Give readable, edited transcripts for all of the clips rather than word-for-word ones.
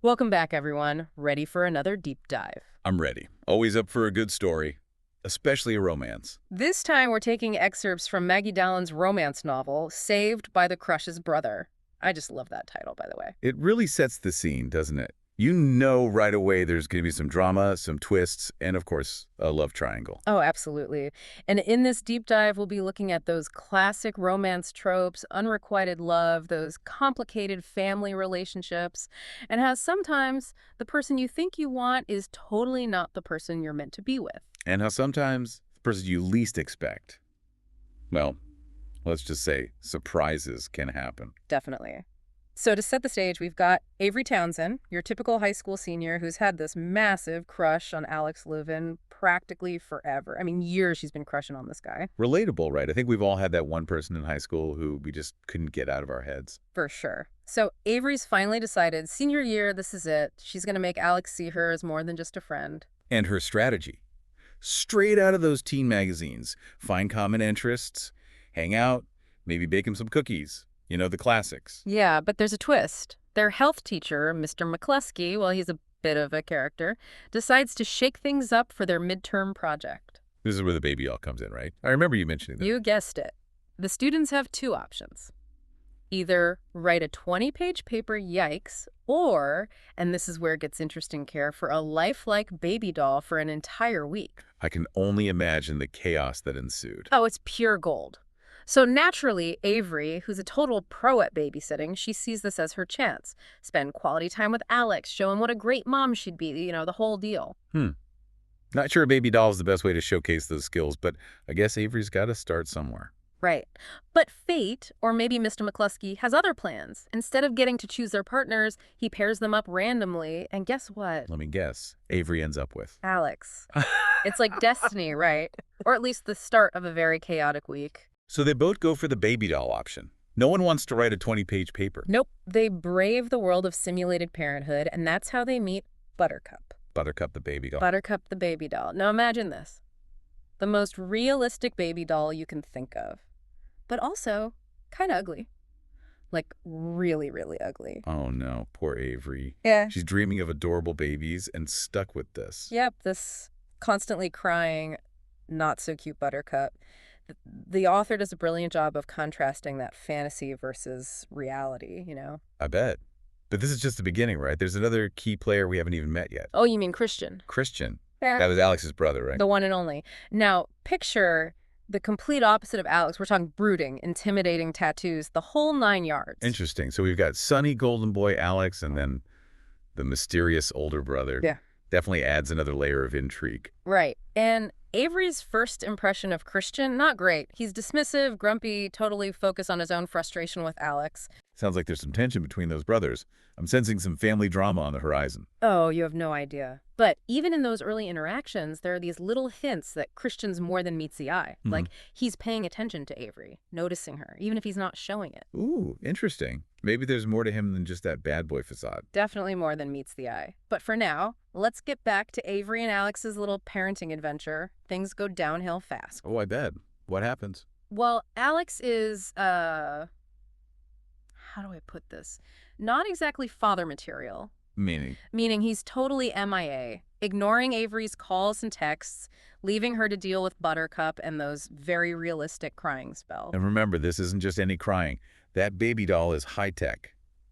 Welcome back, everyone. Ready for another deep dive. I'm ready. Always up for a good story, especially a romance. This time, we're taking excerpts from Maggie Dallen's romance novel, Saved by the Crush's Brother. I just love that title, by the way. It really sets the scene, doesn't it? You know right away there's going to be some drama, some twists, and of course, a love triangle. Oh, absolutely. And in this deep dive, we'll be looking at those classic romance tropes, unrequited love, those complicated family relationships, and how sometimes the person you think you want is totally not the person you're meant to be with. And how sometimes the person you least expect, well, let's just say surprises can happen. Definitely. So to set the stage, we've got Avery Townsend, your typical high school senior who's had this massive crush on Alex Leuven practically forever. I mean, years she's been crushing on this guy. Relatable, right? I think we've all had that one person in high school who we just couldn't get out of our heads. For sure. So Avery's finally decided, senior year, this is it. She's going to make Alex see her as more than just a friend. And her strategy. Straight out of those teen magazines. Find common interests, hang out, maybe bake him some cookies. You know, the classics. Yeah, but there's a twist. Their health teacher, Mr. McCluskey, well, he's a bit of a character, decides to shake things up for their midterm project. This is where the baby doll comes in, right? I remember you mentioning that. You guessed it. The students have two options. Either write a 20-page paper, yikes, or, and this is where it gets interesting, care for a lifelike baby doll for an entire week. I can only imagine the chaos that ensued. Oh, it's pure gold. So naturally, Avery, who's a total pro at babysitting, she sees this as her chance. Spend quality time with Alex, show him what a great mom she'd be, the whole deal. Not sure a baby doll is the best way to showcase those skills, but I guess Avery's got to start somewhere. Right. But fate, or maybe Mr. McCluskey, has other plans. Instead of getting to choose their partners, he pairs them up randomly, and guess what? Let me guess. Avery ends up with. Alex. It's like destiny, right? Or at least the start of a very chaotic week. So they both go for the baby doll option. No one wants to write a 20-page paper. Nope. They brave the world of simulated parenthood, and that's how they meet Buttercup. Buttercup the baby doll. Buttercup the baby doll. Now imagine this. The most realistic baby doll you can think of. But also kind of ugly. Like really, really ugly. Oh no, poor Avery. Yeah. She's dreaming of adorable babies and stuck with this. Yep, this constantly crying, not so cute Buttercup. The author does a brilliant job of contrasting that fantasy versus reality. I bet. But this is just the beginning, right? There's another key player we haven't even met yet. Oh, you mean Christian? Christian. Yeah. That was Alex's brother, right? The one and only. Now, picture the complete opposite of Alex. We're talking brooding, intimidating tattoos, the whole 9 yards. Interesting. So we've got sunny golden boy Alex and then the mysterious older brother. Yeah. Definitely adds another layer of intrigue. Right. And Avery's first impression of Christian, not great. He's dismissive, grumpy, totally focused on his own frustration with Alex. Sounds like there's some tension between those brothers. I'm sensing some family drama on the horizon. Oh, you have no idea. But even in those early interactions, there are these little hints that Christian's more than meets the eye. Like, he's paying attention to Avery, noticing her, even if he's not showing it. Ooh, interesting. Maybe there's more to him than just that bad boy facade. Definitely more than meets the eye. But for now, let's get back to Avery and Alex's little parenting adventure. Things go downhill fast. Oh, I bet. What happens? Well, Alex is, how do I put this? Not exactly father material. Meaning? Meaning he's totally MIA, ignoring Avery's calls and texts, leaving her to deal with Buttercup and those very realistic crying spells. And remember, this isn't just any crying. That baby doll is high-tech,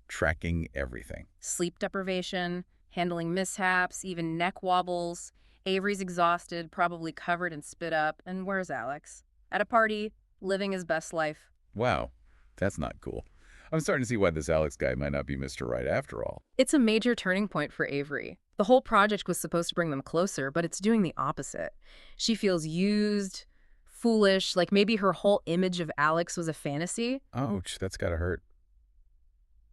tracking everything. Sleep deprivation, handling mishaps, even neck wobbles. Avery's exhausted, probably covered in spit up. And where's Alex? At a party, living his best life. Wow, that's not cool. I'm starting to see why this Alex guy might not be Mr. Right after all. It's a major turning point for Avery. The whole project was supposed to bring them closer, but it's doing the opposite. She feels used, foolish, like maybe her whole image of Alex was a fantasy. Ouch, that's gotta hurt.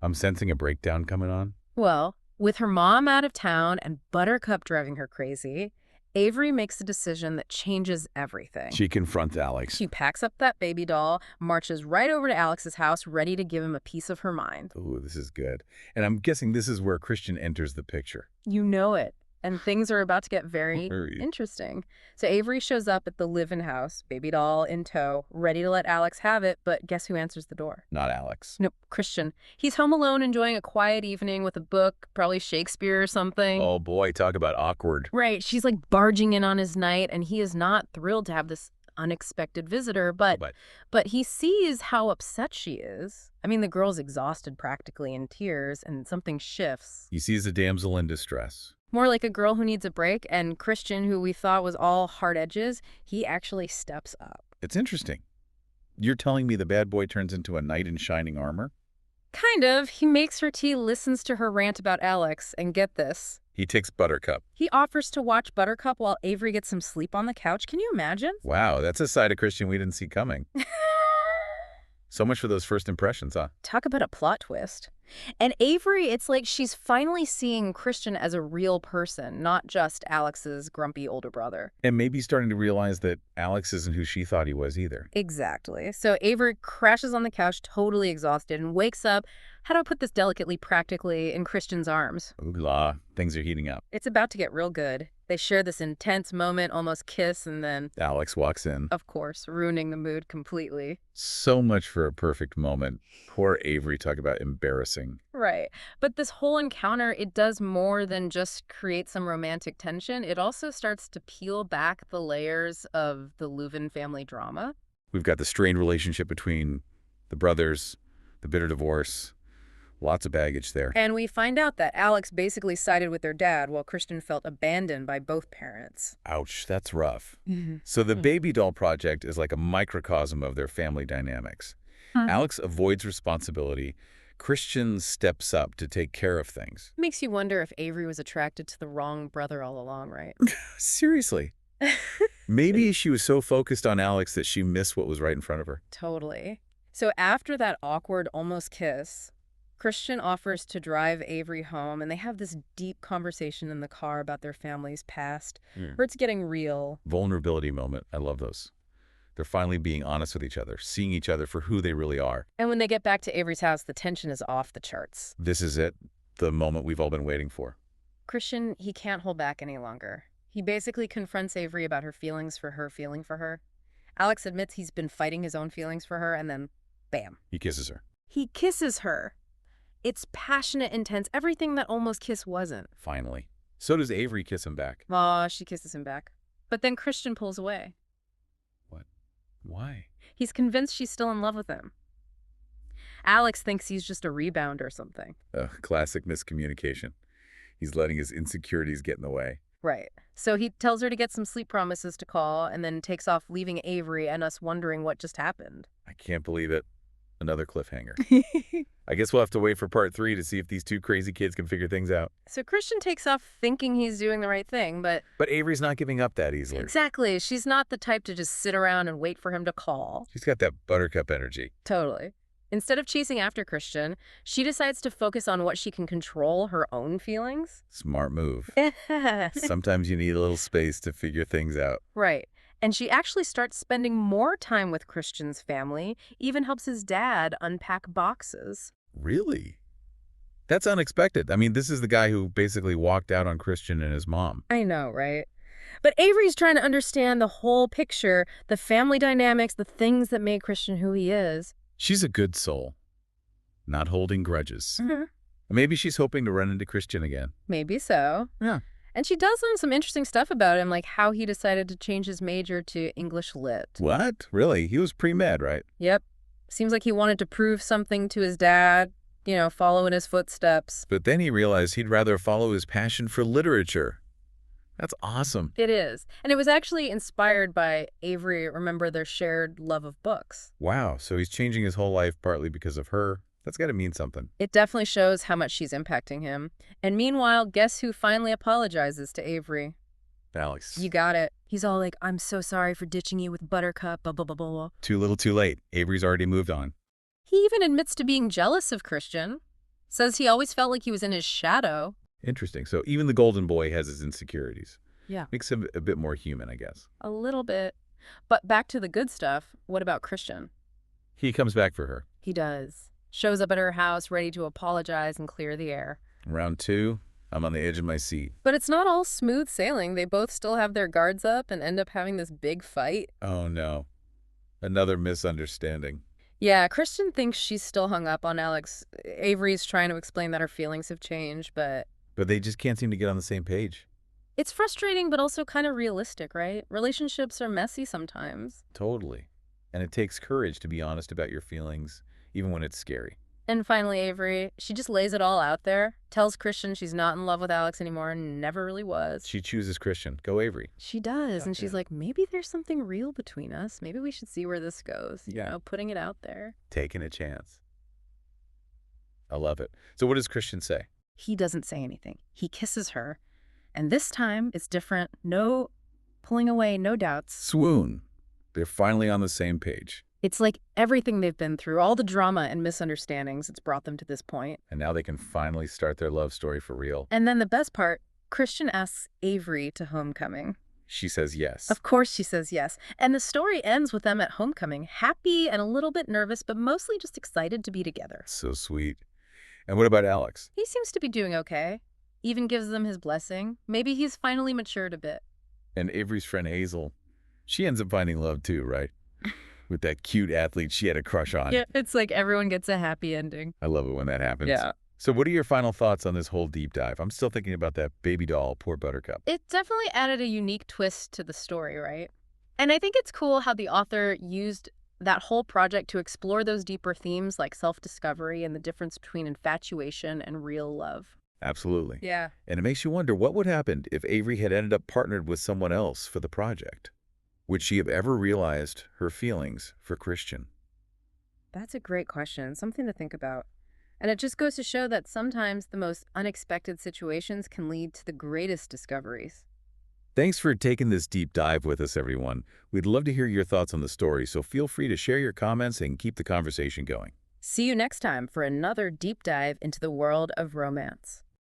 I'm sensing a breakdown coming on. Well, with her mom out of town and Buttercup driving her crazy, Avery makes a decision that changes everything. She confronts Alex. She packs up that baby doll, marches right over to Alex's house, ready to give him a piece of her mind. Ooh, this is good. And I'm guessing this is where Christian enters the picture. You know it. and things are about to get very Very. interesting. So Avery shows up at the live-in house, baby doll in tow, ready to let Alex have it, but guess who answers the door? Not Alex. Nope, Christian. He's home alone enjoying a quiet evening with a book, probably Shakespeare or something. Oh boy, talk about awkward. Right, she's like barging in on his night, and he is not thrilled to have this unexpected visitor, but he sees how upset she is. I mean, the girl's exhausted, practically in tears, and something shifts. He sees a damsel in distress. More like a girl who needs a break, and Christian, who we thought was all hard edges, he actually steps up. It's interesting. You're telling me the bad boy turns into a knight in shining armor? Kind of. He makes her tea, listens to her rant about Alex, and get this. He takes Buttercup. He offers to watch Buttercup while Avery gets some sleep on the couch. Can you imagine? Wow, that's a side of Christian we didn't see coming. So much for those first impressions, huh? Talk about a plot twist. And Avery, it's like she's finally seeing Christian as a real person, not just Alex's grumpy older brother. And maybe starting to realize that Alex isn't who she thought he was either. Exactly. So Avery crashes on the couch, totally exhausted, and wakes up, how do I put this delicately, practically, in Christian's arms. Ooh la, things are heating up. It's about to get real good. They share this intense moment, almost kiss, and then, Alex walks in. of course, ruining the mood completely. So much for a perfect moment. Poor Avery, talk about embarrassing. Right. But this whole encounter, it does more than just create some romantic tension. It also starts to peel back the layers of the Leuven family drama. We've got the strained relationship between the brothers, the bitter divorce, lots of baggage there. And we find out that Alex basically sided with their dad while Christian felt abandoned by both parents. Ouch, that's rough. So the baby doll project is like a microcosm of their family dynamics. Alex avoids responsibility. Christian steps up to take care of things. Makes you wonder if Avery was attracted to the wrong brother all along, right? Seriously. Maybe she was so focused on Alex that she missed what was right in front of her. Totally. So after that awkward almost kiss, Christian offers to drive Avery home, and they have this deep conversation in the car about their family's past, where it's getting real. Vulnerability moment. I love those. They're finally being honest with each other, seeing each other for who they really are. And when they get back to Avery's house, the tension is off the charts. This is it, the moment we've all been waiting for. Christian, he can't hold back any longer. He basically confronts Avery about her feelings for her feeling for her. Alex admits he's been fighting his own feelings for her, and then, bam. He kisses her. He kisses her. It's passionate, intense, everything that Almost Kiss wasn't. Finally. So does Avery kiss him back. Aw, she kisses him back. But then Christian pulls away. What? Why? He's convinced she's still in love with him. Alex thinks he's just a rebound or something. Classic miscommunication. He's letting his insecurities get in the way. Right. So he tells her to get some sleep promises to call and then takes off, leaving Avery and us wondering what just happened. I can't believe it. Another cliffhanger. I guess we'll have to wait for part 3 to see if these two crazy kids can figure things out. So Christian takes off thinking he's doing the right thing, but... But Avery's not giving up that easily. Exactly. She's not the type to just sit around and wait for him to call. She's got that Buttercup energy. Totally. Instead of chasing after Christian, she decides to focus on what she can control, her own feelings. Smart move. Sometimes you need a little space to figure things out. Right. And she actually starts spending more time with Christian's family, even helps his dad unpack boxes. Really? That's unexpected. I mean, this is the guy who basically walked out on Christian and his mom. I know, right? But Avery's trying to understand the whole picture, the family dynamics, the things that make Christian who he is. She's a good soul, not holding grudges. Maybe she's hoping to run into Christian again. Maybe so. Yeah. And she does learn some interesting stuff about him, like how he decided to change his major to English Lit. What? Really? He was pre-med, right? Yep. Seems like he wanted to prove something to his dad, you know, follow in his footsteps. But then he realized he'd rather follow his passion for literature. That's awesome. It is. And it was actually inspired by Avery, remember their shared love of books. Wow, so he's changing his whole life partly because of her. That's got to mean something. It definitely shows how much she's impacting him. And meanwhile, guess who finally apologizes to Avery? Alex. You got it. He's all like, I'm so sorry for ditching you with Buttercup, blah, blah, blah, blah. Too little too late. Avery's already moved on. He even admits to being jealous of Christian. Says he always felt like he was in his shadow. Interesting. So even the golden boy has his insecurities. Yeah. Makes him a bit more human, I guess. A little bit. But back to the good stuff. What about Christian? He comes back for her. He does. Shows up at her house ready to apologize and clear the air. Round 2, I'm on the edge of my seat. But it's not all smooth sailing. They both still have their guards up and end up having this big fight. Oh, no. Another misunderstanding. Yeah, Christian thinks she's still hung up on Alex. Avery's trying to explain that her feelings have changed, but But they just can't seem to get on the same page. it's frustrating, but also kind of realistic, right? Relationships are messy sometimes. Totally. And it takes courage to be honest about your feelings, even when it's scary. And finally, Avery, she just lays it all out there, tells Christian she's not in love with Alex anymore and never really was. She chooses Christian. Go Avery. She does, and she's Gotcha. like, maybe there's something real between us. Maybe we should see where this goes, Yeah. putting it out there. Taking a chance. I love it. So what does Christian say? He doesn't say anything. He kisses her, and this time it's different. No pulling away, no doubts. Swoon. They're finally on the same page. It's like everything they've been through, all the drama and misunderstandings, it's brought them to this point. And now they can finally start their love story for real. And then the best part, Christian asks Avery to homecoming. She says yes. Of course she says yes. And the story ends with them at homecoming, happy and a little bit nervous, but mostly just excited to be together. So sweet. And what about Alex? He seems to be doing okay. Even gives them his blessing. Maybe he's finally matured a bit. And Avery's friend Hazel, she ends up finding love too, right? With that cute athlete she had a crush on. Yeah, it's like everyone gets a happy ending. I love it when that happens. Yeah. So what are your final thoughts on this whole deep dive? I'm still thinking about that baby doll, poor Buttercup. It definitely added a unique twist to the story, right? And I think it's cool how the author used that whole project to explore those deeper themes like self-discovery and the difference between infatuation and real love. Absolutely. Yeah. And it makes you wonder what would happen if Avery had ended up partnered with someone else for the project. Would she have ever realized her feelings for Christian? That's a great question. Something to think about. And it just goes to show that sometimes the most unexpected situations can lead to the greatest discoveries. Thanks for taking this deep dive with us, everyone. We'd love to hear your thoughts on the story, so feel free to share your comments and keep the conversation going. See you next time for another deep dive into the world of romance.